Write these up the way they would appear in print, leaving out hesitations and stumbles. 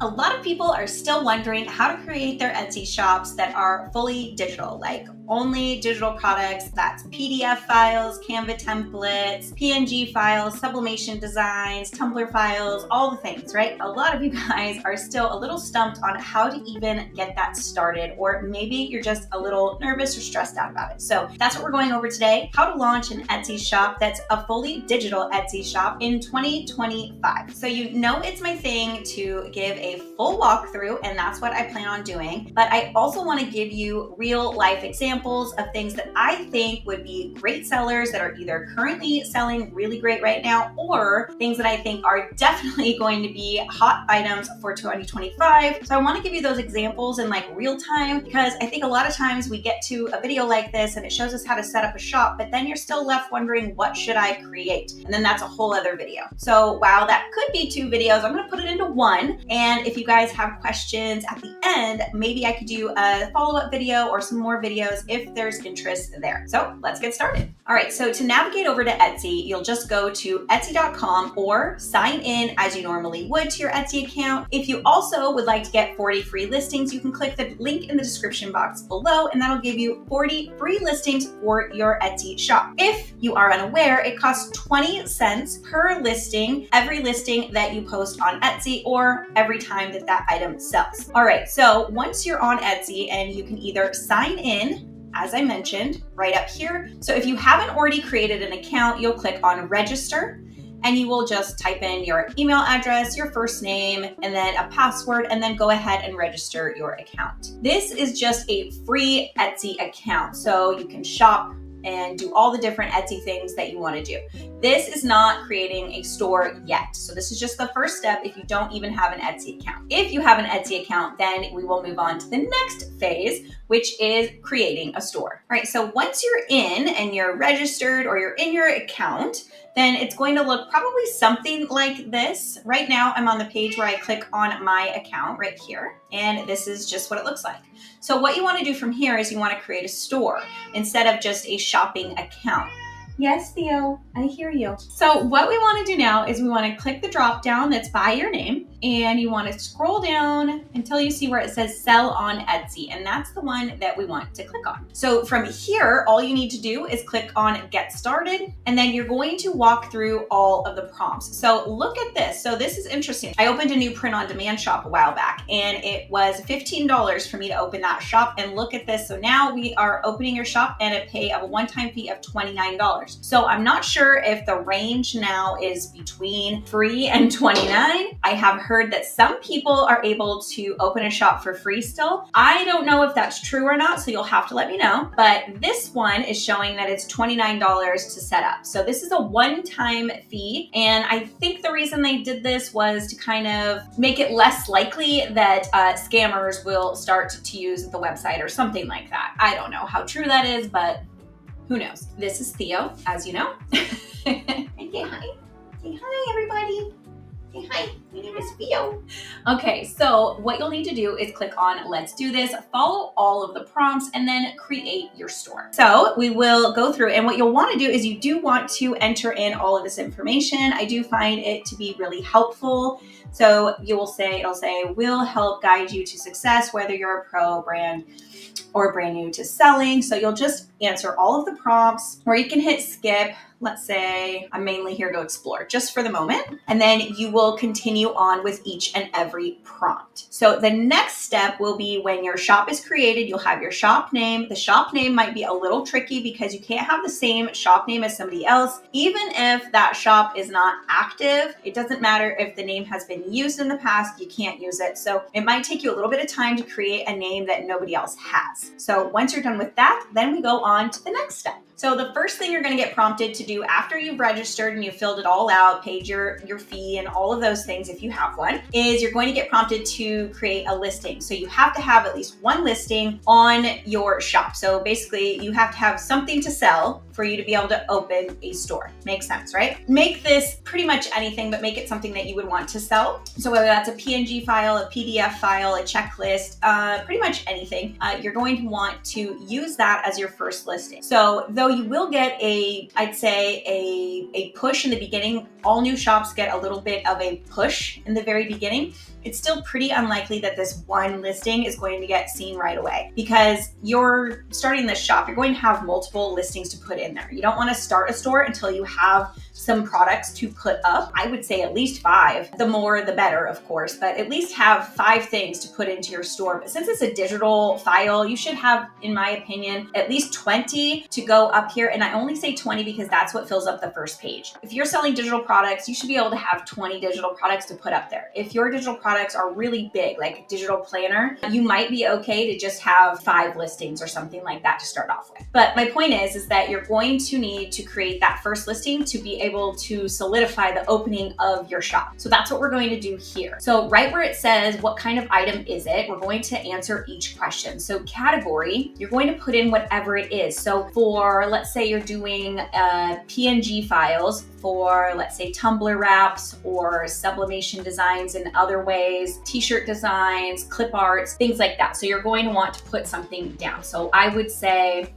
A lot of people are still wondering how to create their Etsy shops that are fully digital, like only digital products. That's PDF files, Canva templates, PNG files, sublimation designs, Tumblr files, all the things, right? A lot of you guys are still a little stumped on how to even get that started, or maybe you're just a little nervous or stressed out about it. So that's what we're going over today, how to launch an Etsy shop that's a fully digital Etsy shop in 2025. So you know it's my thing to give a full walkthrough, and that's what I plan on doing. But I also want to give you real life examples of things that I think would be great sellers that are either currently selling really great right now, or things that I think are definitely going to be hot items for 2025. So I want to give you those examples in like real time, because I think a lot of times we get to a video like this and it shows us how to set up a shop, but then you're still left wondering, what should I create? And then that's a whole other video. So while that could be 2 videos, I'm going to put it into one. And if you guys have questions at the end, maybe I could do a follow-up video or some more videos if there's interest there. So let's get started. All right, so to navigate over to Etsy, you'll just go to etsy.com or sign in as you normally would to your Etsy account. If you also would like to get 40 free listings, you can click the link in the description box below, and that'll give you 40 free listings for your Etsy shop. If you are unaware, it costs 20 cents per listing, every listing that you post on Etsy or every time that that item sells. All right, so once you're on Etsy, and you can either sign in, as I mentioned, right up here. So if you haven't already created an account, you'll click on register, and you will just type in your email address, your first name, and then a password, and then go ahead and register your account. This is just a free Etsy account, so you can shop and do all the different Etsy things that you want to do. This is not creating a store yet. So this is just the first step if you don't even have an Etsy account. If you have an Etsy account, then we will move on to the next phase, which is creating a store. All right, so once you're in and you're registered or you're in your account, then it's going to look probably something like this. Right now, I'm on the page where I click on my account right here, and this is just what it looks like. So what you want to do from here is you want to create a store instead of just a shopping account. Yes, Theo, I hear you. So what we want to do now is we want to click the drop down that's by your name, and you want to scroll down until you see where it says sell on Etsy, and that's the one that we want to click on. So from here, all you need to do is click on get started, and then you're going to walk through all of the prompts. So look at this. So this is interesting. I opened a new print on demand shop a while back, and it was $15 for me to open that shop, and look at this. So now we are opening your shop and a pay of a one-time fee of $29. So I'm not sure if the range now is between free and $29. I have heard that some people are able to open a shop for free still. I don't know if that's true or not, so you'll have to let me know. But this one is showing that it's $29 to set up. So this is a one-time fee. And I think the reason they did this was to kind of make it less likely that scammers will start to use the website or something like that. I don't know how true that is, but who knows? This is Theo, as you know. And say hi. Say hi, everybody. Say hi. My name is Theo. Okay, so what you'll need to do is click on Let's Do This, follow all of the prompts, and then create your store. So we will go through, and what you'll want to do is you do want to enter in all of this information. I do find it to be really helpful. So you will say, it'll say, will help guide you to success, whether you're a pro brand or brand new to selling. So you'll just answer all of the prompts, or you can hit skip. Let's say I'm mainly here to explore just for the moment. And then you will continue on with each and every prompt. So the next step will be when your shop is created, you'll have your shop name. The shop name might be a little tricky because you can't have the same shop name as somebody else. Even if that shop is not active, it doesn't matter if the name has been used in the past, you can't use it. So it might take you a little bit of time to create a name that nobody else has. So once you're done with that, then we go on to the next step. So the first thing you're going to get prompted to do after you've registered and you've filled it all out, paid your fee and all of those things if you have one, is you're going to get prompted to create a listing. So you have to have at least one listing on your shop. So basically you have to have something to sell for you to be able to open a store. Makes sense, right? Make this pretty much anything, but make it something that you would want to sell. So whether that's a PNG file, a PDF file, a checklist, pretty much anything, you're going to want to use that as your first listing. So Though you will get I'd say a push in the beginning. All new shops get a little bit of a push in the very beginning. It's still pretty unlikely that this one listing is going to get seen right away, because you're starting this shop. You're going to have multiple listings to put in there. You don't want to start a store until you have some products to put up. I would say at least 5. The more, the better, of course, but at least have 5 things to put into your store. But since it's a digital file, you should have, in my opinion, at least 20 to go up here. And I only say 20 because that's what fills up the first page. If you're selling digital products, you should be able to have 20 digital products to put up there. If your digital products are really big, like a digital planner, you might be okay to just have 5 listings or something like that to start off with. But my point is that you're going to need to create that first listing to be able to solidify the opening of your shop. So that's what we're going to do here. So right where it says what kind of item is it, we're going to answer each question. So category, you're going to put in whatever it is. So for, let's say you're doing PNG files for, let's say, tumbler wraps or sublimation designs in other ways, t-shirt designs, clip arts, things like that. So you're going to want to put something down. So I would say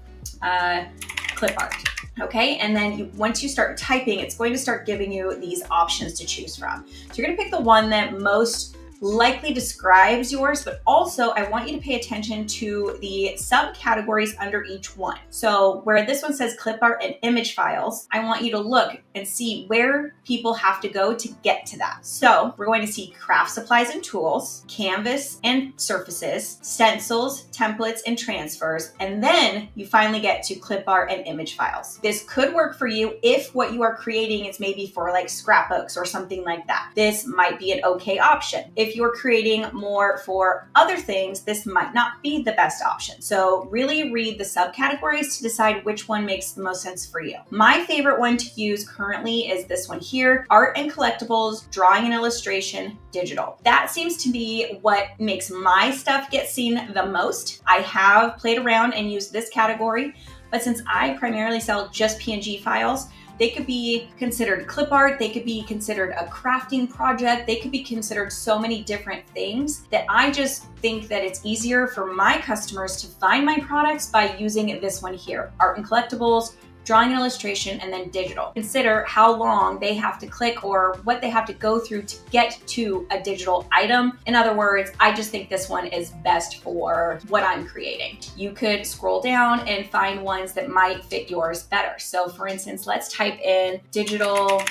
clip art. Okay, and then once you start typing, it's going to start giving you these options to choose from. So you're gonna pick the one that most likely describes yours, but also I want you to pay attention to the subcategories under each one. So where this one says clip art and image files, I want you to look and see where people have to go to get to that. So we're going to see craft supplies and tools, canvas and surfaces, stencils, templates, and transfers, and then you finally get to clip art and image files. This could work for you if what you are creating is maybe for like scrapbooks or something like that. This might be an okay option. If you're creating more for other things, this might not be the best option. So really read the subcategories to decide which one makes the most sense for you. My favorite one to use currently is this one here, art and collectibles, drawing and illustration, digital. That seems to be what makes my stuff get seen the most. I have played around and used this category, but since I primarily sell just PNG files, they could be considered clip art, they could be considered a crafting project, they could be considered so many different things that I just think that it's easier for my customers to find my products by using this one here, art and collectibles, drawing and illustration, and then digital. Consider how long they have to click or what they have to go through to get to a digital item. In other words, I just think this one is best for what I'm creating. You could scroll down and find ones that might fit yours better. So for instance, let's type in digital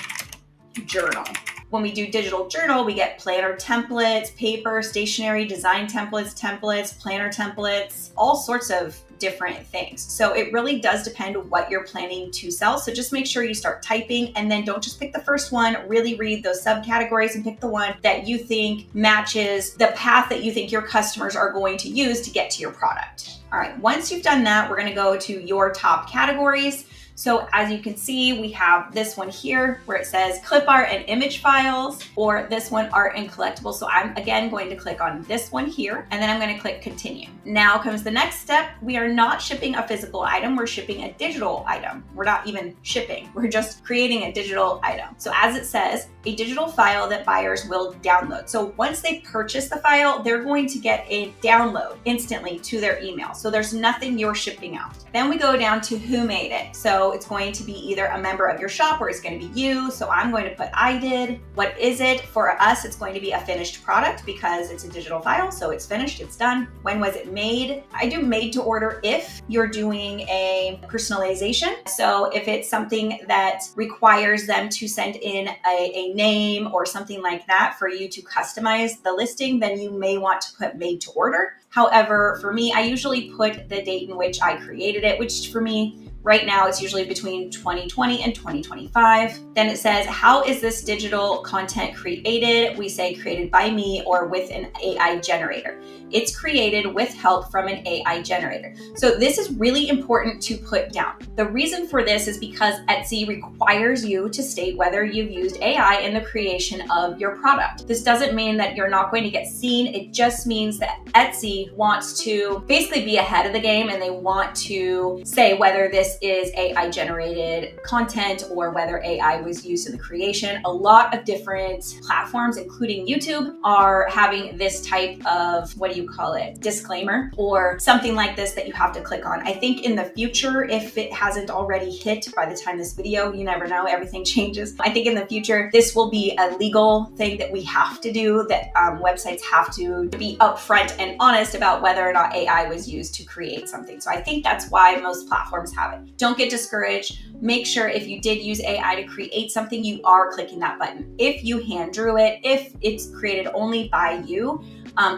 journal. When we do digital journal, we get planner templates, paper, stationery, design templates, planner templates, all sorts of different things. So it really does depend what you're planning to sell. So just make sure you start typing and then don't just pick the first one, really read those subcategories and pick the one that you think matches the path that you think your customers are going to use to get to your product. All right, once you've done that, we're going to go to your top categories. So as you can see, we have this one here where it says clip art and image files, or this one art and collectibles. So I'm again going to click on this one here, and then I'm going to click continue. Now comes the next step. We are not shipping a physical item, we're shipping a digital item. We're not even shipping, we're just creating a digital item. So as it says, a digital file that buyers will download. So once they purchase the file, they're going to get a download instantly to their email. So there's nothing you're shipping out. Then we go down to who made it. So it's going to be either a member of your shop or it's going to be you. So I'm going to put I did. What is it? For us, it's going to be a finished product because it's a digital file. So it's finished, it's done. When was it made? I do made to order if you're doing a personalization. So if it's something that requires them to send in a name or something like that for you to customize the listing, then you may want to put made to order. However, for me, I usually put the date in which I created it, which for me, right now, it's usually between 2020 and 2025. Then it says, how is this digital content created? We say created by me or with an AI generator. It's created with help from an AI generator. So this is really important to put down. The reason for this is because Etsy requires you to state whether you've used AI in the creation of your product. This doesn't mean that you're not going to get seen. It just means that Etsy wants to basically be ahead of the game and they want to say whether this this is AI generated content or whether AI was used in the creation. A lot of different platforms, including YouTube, are having this type of, what do you call it, disclaimer or something like this that you have to click on. I think in the future, if it hasn't already hit by the time this video, you never know, everything changes. I think in the future, this will be a legal thing that we have to do, that websites have to be upfront and honest about whether or not AI was used to create something. So I think that's why most platforms have it. Don't get discouraged. Make sure if you did use AI to create something, you are clicking that button. If you hand drew it, if it's created only by you,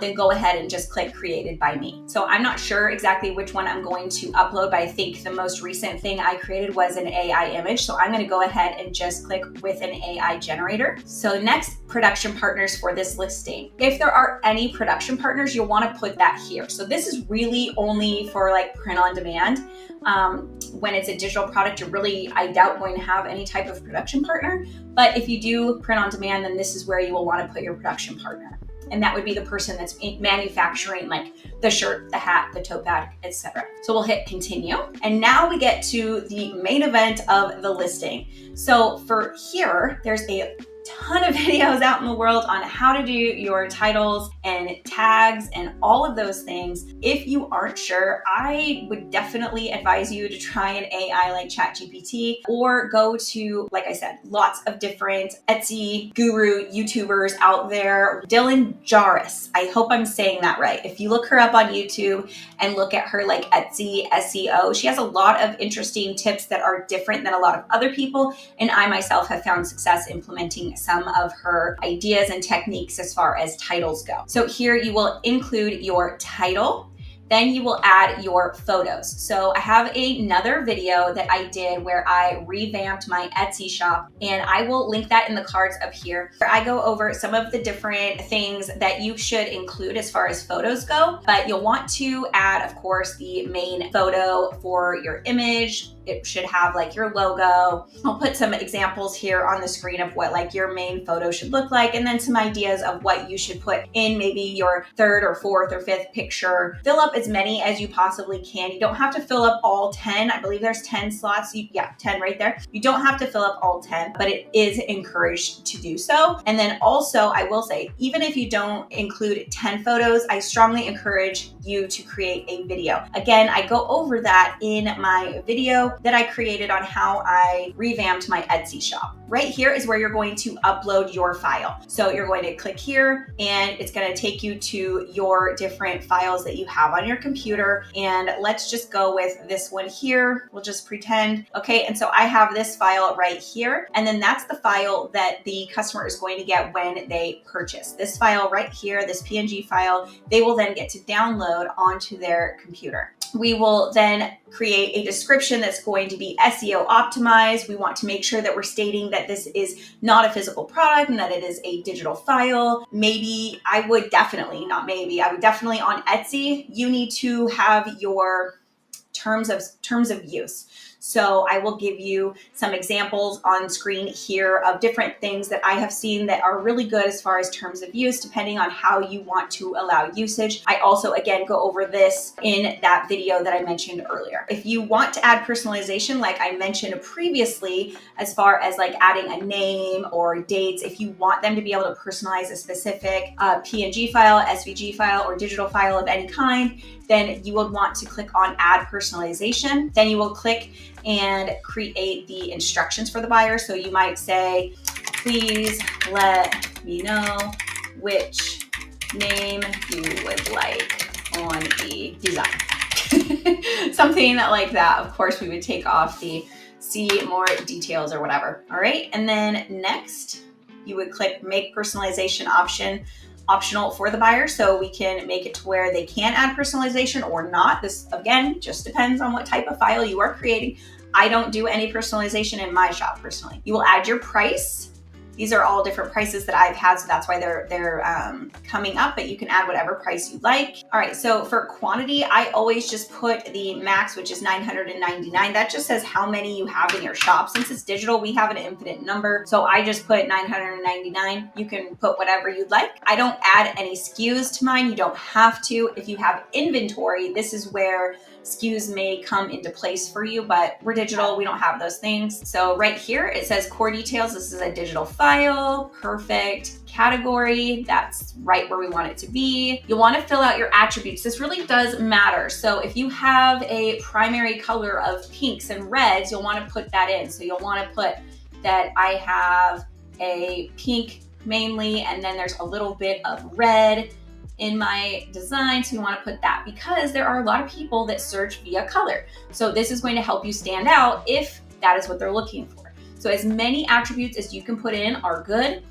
then go ahead and just click created by me. So I'm not sure exactly which one I'm going to upload, but I think the most recent thing I created was an AI image. So I'm going to go ahead and just click with an AI generator. So next, production partners for this listing. If there are any production partners, you'll want to put that here. So this is really only for like print on demand. When it's a digital product, you're really, I doubt, going to have any type of production partner. But if you do print on demand, then this is where you will want to put your production partner. And that would be the person that's manufacturing like the shirt, the hat, the tote bag, etc. So we'll hit continue. And now we get to the main event of the listing. So for here, there's a ton of videos out in the world on how to do your titles and tags and all of those things. If you aren't sure, I would definitely advise you to try an AI like ChatGPT or go to, like I said, lots of different Etsy guru YouTubers out there. Dylan Jarvis, I hope I'm saying that right. If you look her up on YouTube and look at her like Etsy SEO, she has a lot of interesting tips that are different than a lot of other people. And I myself have found success implementing some of her ideas and techniques as far as titles go. So here you will include your title. Then you will add your photos. So I have another video that I did where I revamped my Etsy shop, and I will link that in the cards up here, where I go over some of the different things that you should include as far as photos go. But you'll want to add, of course, the main photo for your image. It should have like your logo. I'll put some examples here on the screen of what like your main photo should look like, and then some ideas of what you should put in maybe your third or fourth or fifth picture. Fill up as many as you possibly can. You don't have to fill up all 10. I believe there's 10 slots. 10 right there. You don't have to fill up all 10, but it is encouraged to do so. And then also, I will say, even if you don't include 10 photos, I strongly encourage you to create a video. Again, I go over that in my video that I created on how I revamped my Etsy shop. Right here is where you're going to upload your file. So you're going to click here and it's going to take you to your different files that you have on your computer. And let's just go with this one here. We'll just pretend. Okay, and so I have this file right here. And then that's the file that the customer is going to get when they purchase. This file right here, this PNG file, they will then get to download onto their computer. We will then create a description that's going to be SEO optimized. We want to make sure that we're stating that this is not a physical product and that it is a digital file. I would definitely on Etsy, you need to have your terms of use. So I will give you some examples on screen here of different things that I have seen that are really good as far as terms of use, depending on how you want to allow usage. I also, again, go over this in that video that I mentioned earlier. If you want to add personalization, like I mentioned previously, as far as like adding a name or dates, if you want them to be able to personalize a specific PNG file, SVG file, or digital file of any kind, then you will want to click on add personalization. Then you will click and create the instructions for the buyer. So you might say, please let me know which name you would like on the design. Something like that. Of course, we would take off the see more details or whatever. All right. And then next, you would click make personalization optional for the buyer, so we can make it to where they can add personalization or not. This, again, just depends on what type of file you are creating. I don't do any personalization in my shop personally. You will add your price, These are all different prices that I've had, so that's why they're coming up, but you can add whatever price you like. All right, so for quantity, I always just put the max, which is 999. That just says how many you have in your shop. Since it's digital, we have an infinite number, so I just put 999. You can put whatever you'd like. I don't add any SKUs to mine. You don't have to. If you have inventory, this is where SKUs may come into place for you, but we're digital, we don't have those things. So right here, it says core details. This is a digital file, perfect. Category, that's right where we want it to be. You'll want to fill out your attributes. This really does matter. So if you have a primary color of pinks and reds, you'll want to put that in. So you'll want to put that I have a pink mainly, and then there's a little bit of red in my design, so you want to put that because there are a lot of people that search via color. So this is going to help you stand out if that is what they're looking for. So as many attributes as you can put in are good.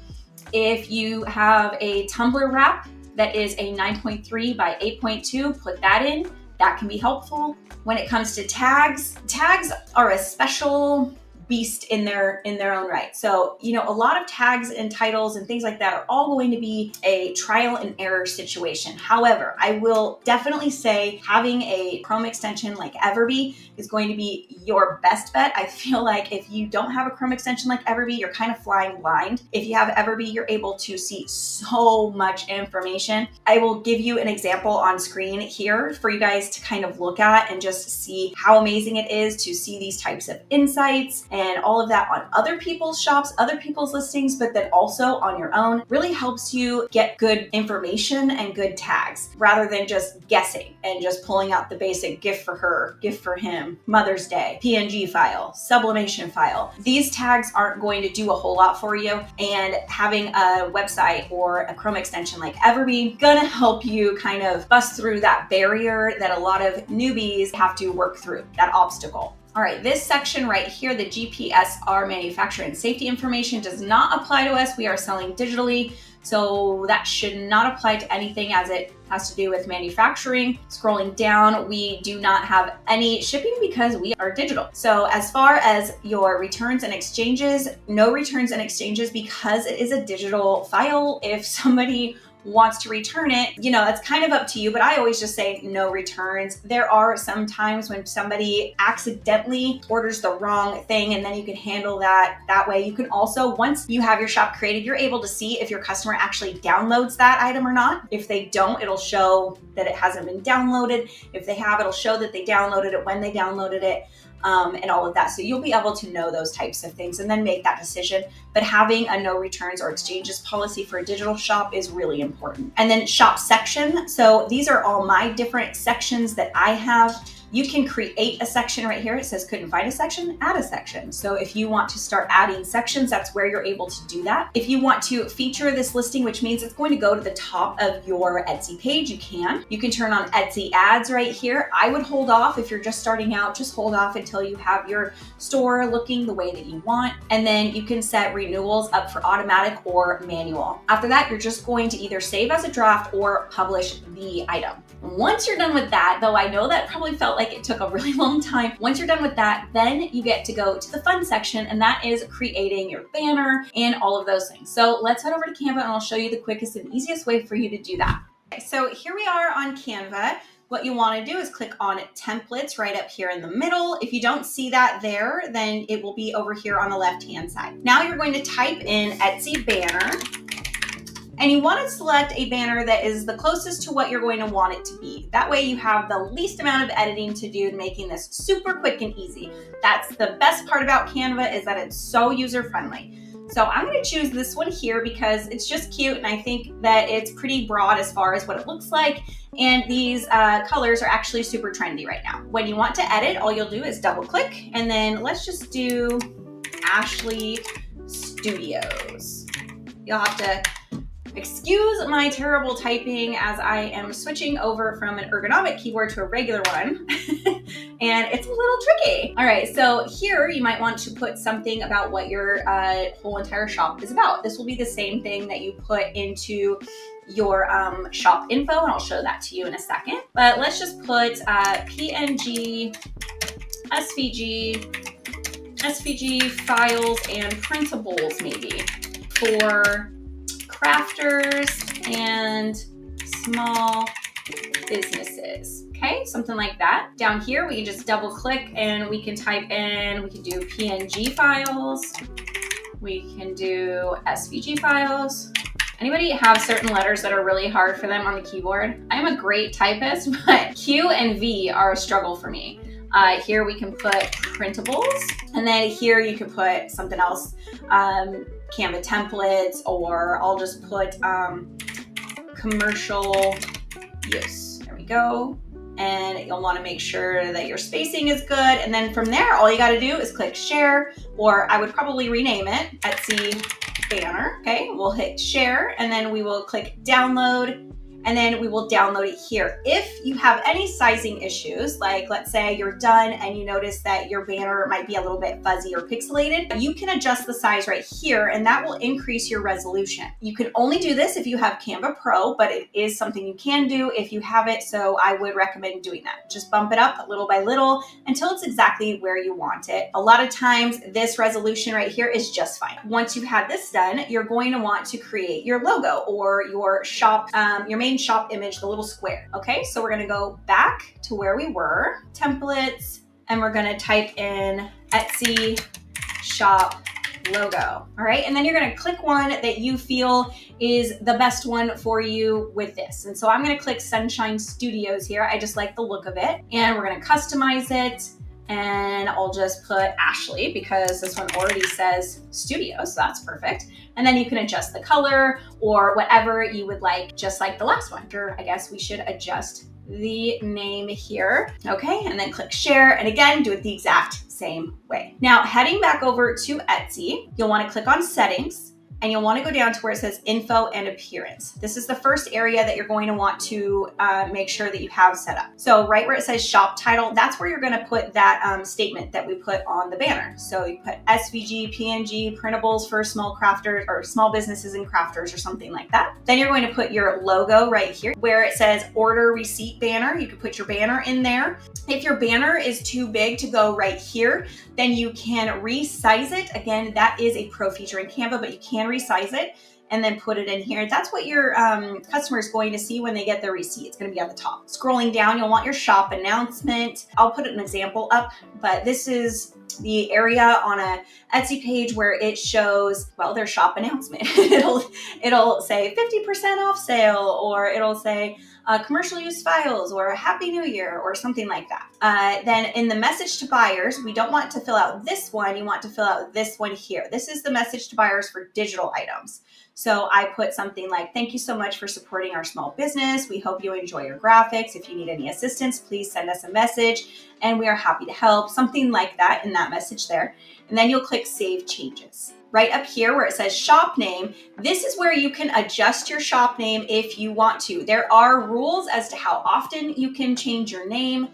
If you have a tumbler wrap that is a 9.3 by 8.2, put that in. That can be helpful. When it comes to tags, tags are a special beast in their own right. So, you know, a lot of tags and titles and things like that are all going to be a trial and error situation. However, I will definitely say having a Chrome extension like Everbee is going to be your best bet. I feel like if you don't have a Chrome extension like Everbee, you're kind of flying blind. If you have Everbee, you're able to see so much information. I will give you an example on screen here for you guys to kind of look at and just see how amazing it is to see these types of insights and all of that on other people's shops, other people's listings, but then also on your own. Really helps you get good information and good tags rather than just guessing and just pulling out the basic gift for her, gift for him, Mother's Day, PNG file, sublimation file. These tags aren't going to do a whole lot for you, and having a website or a Chrome extension like Everbee gonna help you kind of bust through that barrier that a lot of newbies have to work through, that obstacle. All right, this section right here, the GPSR manufacturer and safety information does not apply to us. We are selling digitally, so that should not apply to anything as it has to do with manufacturing. Scrolling down, we do not have any shipping because we are digital. So as far as your returns and exchanges, no returns and exchanges because it is a digital file. If somebody wants to return it, you know, it's kind of up to you, but I always just say no returns. There are some times when somebody accidentally orders the wrong thing, and then you can handle that way. You can also, once you have your shop created, you're able to see if your customer actually downloads that item or not. If they don't, it'll show that it hasn't been downloaded. If they have, it'll show that they downloaded it, when they downloaded it. And all of that. So you'll be able to know those types of things and then make that decision. But having a no returns or exchanges policy for a digital shop is really important. And then shop section. So these are all my different sections that I have. You can create a section right here. It says couldn't find a section, add a section. So if you want to start adding sections, that's where you're able to do that. If you want to feature this listing, which means it's going to go to the top of your Etsy page, you can. You can turn on Etsy ads right here. I would hold off if you're just starting out, just hold off until you have your store looking the way that you want. And then you can set renewals up for automatic or manual. After that, you're just going to either save as a draft or publish the item. Once you're done with that, though I know that probably felt like it took a really long time. Once you're done with that, then you get to go to the fun section, and that is creating your banner and all of those things. So let's head over to Canva and I'll show you the quickest and easiest way for you to do that. Okay, so here we are on Canva. What you want to do is click on templates right up here in the middle. If you don't see that there, then it will be over here on the left-hand side. Now you're going to type in Etsy banner. And you want to select a banner that is the closest to what you're going to want it to be. That way you have the least amount of editing to do, making this super quick and easy. That's the best part about Canva, is that it's so user-friendly. So I'm going to choose this one here because it's just cute, and I think that it's pretty broad as far as what it looks like. And these colors are actually super trendy right now. When you want to edit, all you'll do is double click, and then let's just do Ashley Studios. You'll have to excuse my terrible typing as I am switching over from an ergonomic keyboard to a regular one. And it's a little tricky. All right, so here you might want to put something about what your whole entire shop is about. This will be the same thing that you put into your shop info, and I'll show that to you in a second. But let's just put PNG, SVG files, and printables maybe. for crafters and small businesses. Okay, something like that. Down here, we can just double click and we can type in, we can do PNG files. We can do SVG files. Anybody have certain letters that are really hard for them on the keyboard? I'm a great typist, but Q and V are a struggle for me. Here we can put printables, and then here you can put something else, Canva templates, or I'll just put commercial use. There we go. And you'll want to make sure that your spacing is good. And then from there, all you got to do is click share, or I would probably rename it Etsy banner. Okay, we'll hit share, and then we will click download, and then we will download it here. If you have any sizing issues, like let's say you're done and you notice that your banner might be a little bit fuzzy or pixelated, you can adjust the size right here, and that will increase your resolution. You can only do this if you have Canva Pro, but it is something you can do if you have it, so I would recommend doing that. Just bump it up little by little until it's exactly where you want it. A lot of times, this resolution right here is just fine. Once you've had this done, you're going to want to create your logo or your shop, your main shop image, the little square. Okay, so we're gonna go back to where we were, templates, and we're gonna type in Etsy shop logo. All right, and then you're gonna click one that you feel is the best one for you with this. And so I'm gonna click Sunshine Studios here. I just like the look of it, and we're gonna customize it. And I'll just put Ashley because this one already says studio, so that's perfect. And then you can adjust the color or whatever you would like, just like the last one. I guess we should adjust the name here. Okay, and then click share. And again, do it the exact same way. Now, heading back over to Etsy, you'll want to click on settings, and you'll want to go down to where it says info and appearance. This is the first area that you're going to want to make sure that you have set up. So right where it says shop title, that's where you're going to put that statement that we put on the banner. So you put SVG, PNG, printables for small crafters or small businesses and crafters or something like that. Then you're going to put your logo right here where it says order receipt banner. You can put your banner in there. If your banner is too big to go right here, then you can resize it. Again, that is a pro feature in Canva, but you can resize it and then put it in here. That's what your customer is going to see when they get their receipt. It's going to be on the top. Scrolling down, you'll want your shop announcement. I'll put an example up, but this is the area on a Etsy page where it shows, well, their shop announcement. it'll say 50% off sale, or it'll say commercial use files, or Happy New Year, or something like that. Then in the message to buyers, we don't want to fill out this one. You want to fill out this one here. This is the message to buyers for digital items. So I put something like, thank you so much for supporting our small business. We hope you enjoy your graphics. If you need any assistance, please send us a message and we are happy to help. Something like that in that message there. And then you'll click Save Changes. Right up here where it says shop name, this is where you can adjust your shop name if you want to. There are rules as to how often you can change your name.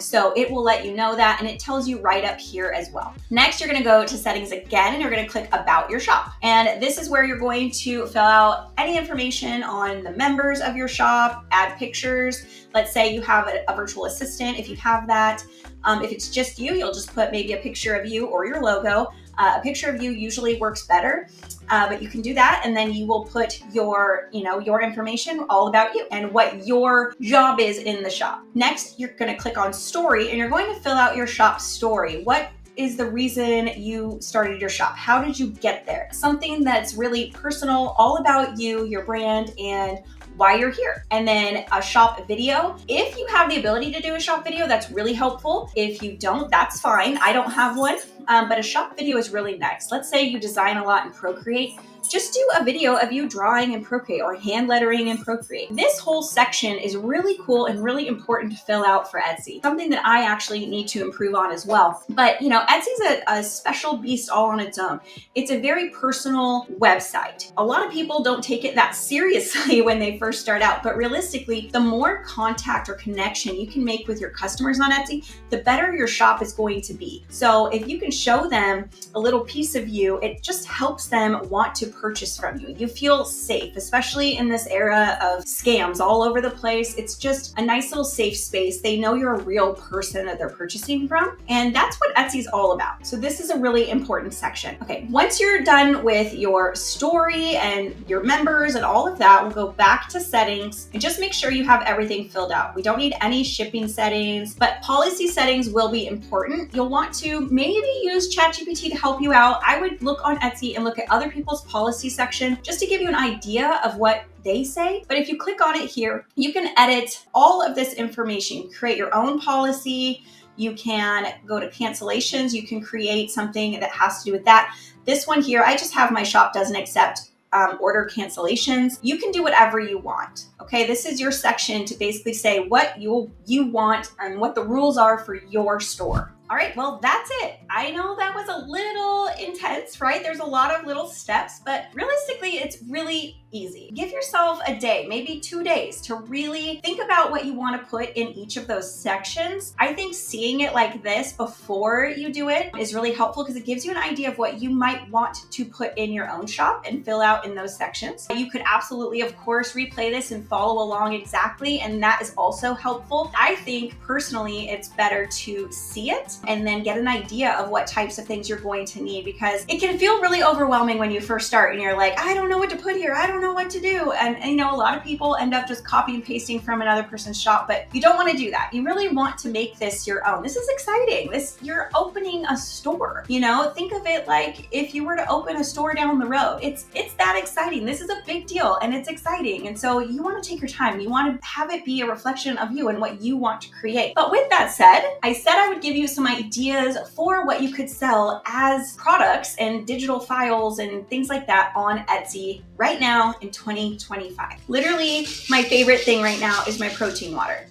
So it will let you know that, and it tells you right up here as well. Next, you're gonna go to settings again, and you're gonna click about your shop. And this is where you're going to fill out any information on the members of your shop, add pictures. Let's say you have a virtual assistant, if you have that. If it's just you, you'll just put maybe a picture of you or your logo. A picture of you usually works better, but you can do that, and then you will put your information all about you and what your job is in the shop. Next, you're going to click on story, and you're going to fill out your shop story. What is the reason you started your shop? How did you get there? Something that's really personal, all about you, your brand, and why you're here. And then a shop video. If you have the ability to do a shop video, that's really helpful. If you don't, that's fine. I don't have one, but a shop video is really nice. Let's say you design a lot in Procreate. Just do a video of you drawing in Procreate or hand lettering in Procreate. This whole section is really cool and really important to fill out for Etsy. Something that I actually need to improve on as well. But Etsy's a special beast all on its own. It's a very personal website. A lot of people don't take it that seriously when they first start out, but realistically, the more contact or connection you can make with your customers on Etsy, the better your shop is going to be. So if you can can show them a little piece of you, it just helps them want to purchase from you. You feel safe, especially in this era of scams all over the place. It's just a nice little safe space. They know you're a real person that they're purchasing from, and that's what Etsy's all about. So this is a really important section. Okay, once you're done with your story and your members and all of that, we'll go back to settings and just make sure you have everything filled out. We don't need any shipping settings, but policy settings will be important. You'll want to maybe use ChatGPT to help you out. I would look on Etsy and look at other people's policy section just to give you an idea of what they say. But if you click on it here, you can edit all of this information, create your own policy. You can go to cancellations. You can create something that has to do with that. This one here, I just have my shop doesn't accept order cancellations. You can do whatever you want. Okay, this is your section to basically say what you want and what the rules are for your store. All right, well, that's it. I know that was a little intense, right? There's a lot of little steps, but realistically, it's really easy. Give yourself a day, maybe 2 days, to really think about what you want to put in each of those sections. I think seeing it like this before you do it is really helpful because it gives you an idea of what you might want to put in your own shop and fill out in those sections. You could absolutely, of course, replay this and follow along exactly, and that is also helpful. I think personally, it's better to see it and then get an idea of what types of things you're going to need, because it can feel really overwhelming when you first start and you're like, I don't know what to put here. I don't know what to do. And you know, a lot of people end up just copy and pasting from another person's shop, but you don't want to do that. You really want to make this your own. This is exciting. You're opening a store. You know, think of it like if you were to open a store down the road. It's that exciting. This is a big deal and it's exciting. And so you want to take your time. You want to have it be a reflection of you and what you want to create. But with that said, I said I would give you some ideas for what you could sell as products and digital files and things like that on Etsy right now in 2025. Literally, my favorite thing right now is my protein water.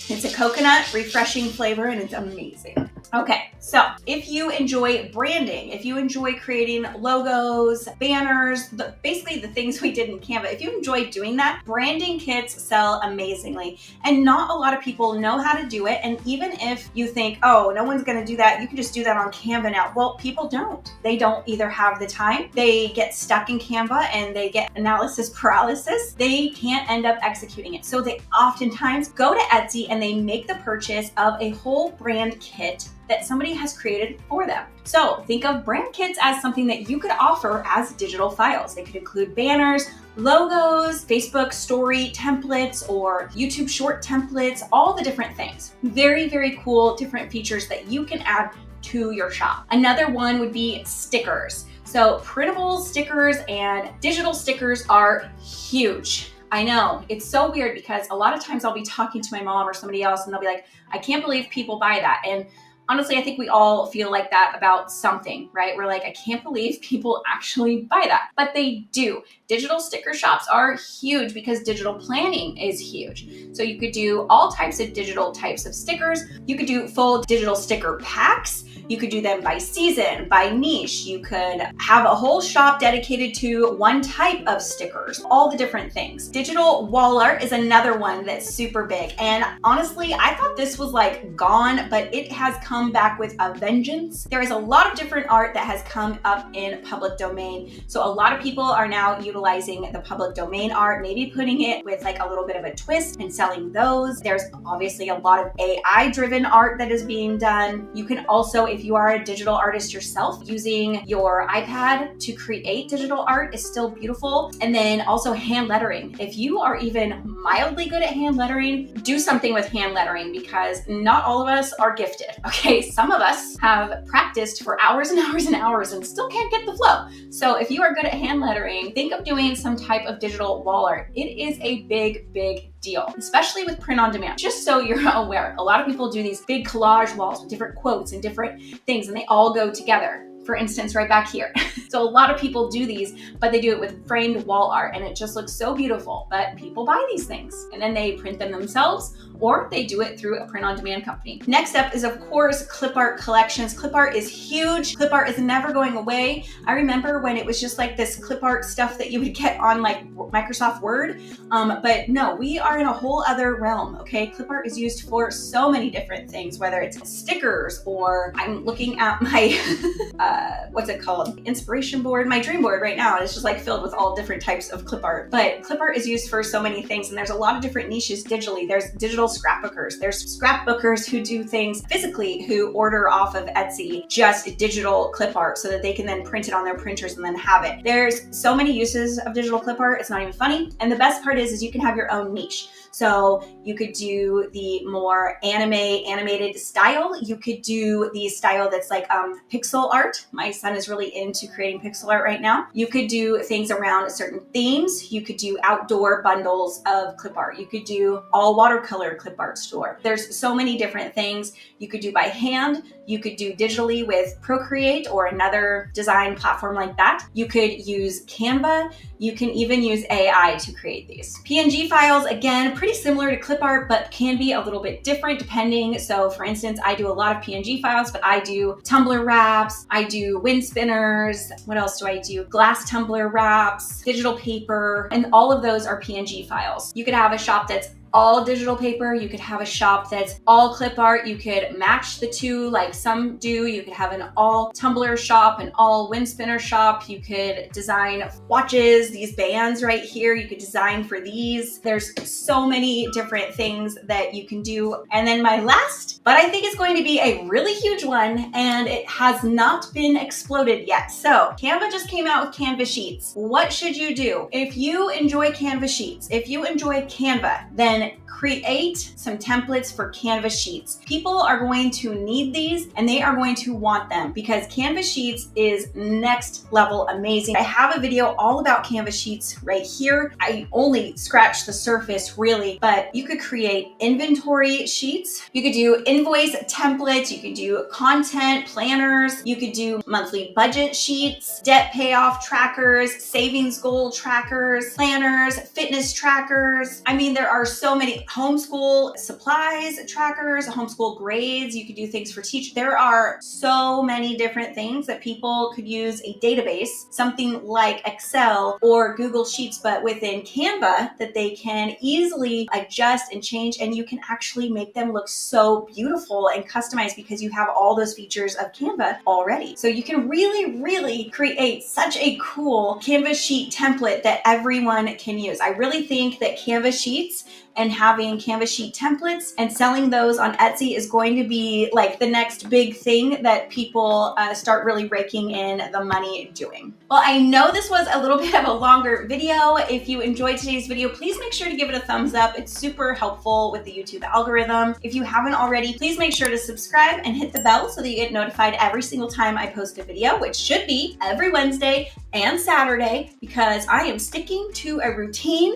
It's a coconut refreshing flavor and it's amazing. Okay, so if you enjoy branding, if you enjoy creating logos, banners, basically the things we did in Canva, if you enjoy doing that, branding kits sell amazingly. And not a lot of people know how to do it. And even if you think, oh, no one's gonna do that, you can just do that on Canva now. Well, people don't. They don't either have the time, they get stuck in Canva and they get analysis paralysis. They can't end up executing it. So they oftentimes go to Etsy and they make the purchase of a whole brand kit that somebody has created for them. So think of brand kits as something that you could offer as digital files. They could include banners, logos, Facebook story templates, or YouTube short templates, all the different things. Very, very cool different features that you can add to your shop. Another one would be stickers. So printable stickers and digital stickers are huge. I know, it's so weird because a lot of times I'll be talking to my mom or somebody else and they'll be like, I can't believe people buy that. And honestly, I think we all feel like that about something, right? We're like, I can't believe people actually buy that, but they do. Digital sticker shops are huge because digital planning is huge. So you could do all types of digital types of stickers. You could do full digital sticker packs. You could do them by season, by niche. You could have a whole shop dedicated to one type of stickers, all the different things. Digital wall art is another one that's super big. And honestly, I thought this was like gone, but it has come back with a vengeance. There is a lot of different art that has come up in public domain. So a lot of people are now utilizing the public domain art, maybe putting it with like a little bit of a twist and selling those. There's obviously a lot of AI-driven art that is being done. You can also, if you are a digital artist yourself, using your iPad to create digital art is still beautiful. And then also hand lettering. If you are even mildly good at hand lettering, do something with hand lettering because not all of us are gifted, okay? Some of us have practiced for hours and hours and hours and still can't get the flow. So if you are good at hand lettering, think of doing some type of digital wall art. It is a big, big deal, especially with print on demand. Just so you're aware, a lot of people do these big collage walls with different quotes and different things and they all go together. for instance, right back here. So a lot of people do these, but they do it with framed wall art and it just looks so beautiful. But people buy these things and then they print them themselves or they do it through a print-on-demand company. Next up is, of course, clip art collections. Clip art is huge. Clip art is never going away. I remember when it was just like this clip art stuff that you would get on like Microsoft Word. But no, we are in a whole other realm, okay? Clip art is used for so many different things, whether it's stickers or I'm looking at my, what's it called? Inspiration board, my dream board right now. It's just like filled with all different types of clip art. But clip art is used for so many things and there's a lot of different niches digitally. There's digital scrapbookers. There's scrapbookers who do things physically, who order off of Etsy just digital clip art so that they can then print it on their printers and then have it. There's so many uses of digital clip art. It's not even funny. And the best part is you can have your own niche. So you could do the more animated style. You could do the style that's like pixel art. My son is really into creating pixel art right now. You could do things around certain themes. You could do outdoor bundles of clip art. You could do all watercolor clip art store. There's so many different things you could do by hand. You could do digitally with Procreate or another design platform like that. You could use Canva. You can even use AI to create these. PNG files, again, pretty similar to clip art, but can be a little bit different depending. So for instance, I do a lot of PNG files, but I do tumbler wraps, I do wind spinners. What else do I do? Glass tumbler wraps, digital paper, and all of those are PNG files. You could have a shop that's all digital paper. You could have a shop that's all clip art. You could match the two like some do. You could have an all tumbler shop, an all wind spinner shop. You could design watches, these bands right here. You could design for these. There's so many different things that you can do. And then my last, but I think it's going to be a really huge one and it has not been exploded yet. So Canva just came out with Canva Sheets. What should you do? If you enjoy Canva Sheets, if you enjoy Canva, then create some templates for Canva Sheets. People are going to need these and they are going to want them because Canva Sheets is next level amazing. I have a video all about Canva Sheets right here. I only scratched the surface really, but you could create inventory sheets. You could do invoice templates. You could do content planners. You could do monthly budget sheets, debt payoff trackers, savings goal trackers, planners, fitness trackers. I mean, there are so many homeschool supplies trackers, homeschool grades. You could do things for teachers. There are so many different things that people could use a database, something like Excel or Google Sheets, but within Canva that they can easily adjust and change. And you can actually make them look so beautiful and customized because you have all those features of Canva already. So you can really create such a cool Canva sheet template that everyone can use. I really think that Canva Sheets and having Canva sheet templates and selling those on Etsy is going to be like the next big thing that people start really raking in the money doing. Well, I know this was a little bit of a longer video. If you enjoyed today's video, please make sure to give it a thumbs up. It's super helpful with the YouTube algorithm. If you haven't already, please make sure to subscribe and hit the bell so that you get notified every single time I post a video, which should be every Wednesday and Saturday because I am sticking to a routine.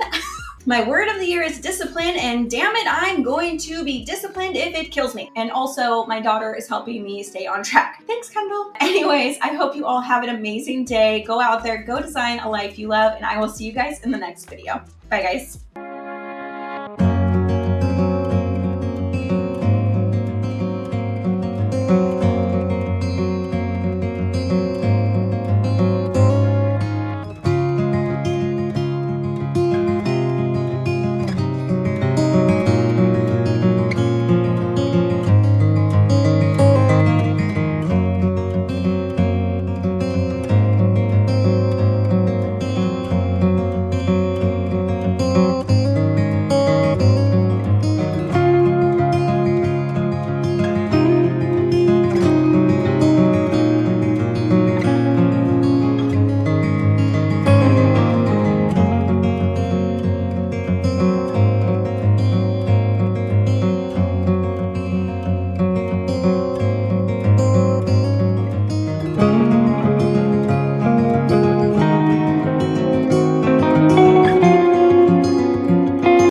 My word of the year is discipline, and damn it, I'm going to be disciplined if it kills me. And also, my daughter is helping me stay on track. Thanks, Kendall. Anyways, I hope you all have an amazing day. Go out there, go design a life you love, and I will see you guys in the next video. Bye, guys.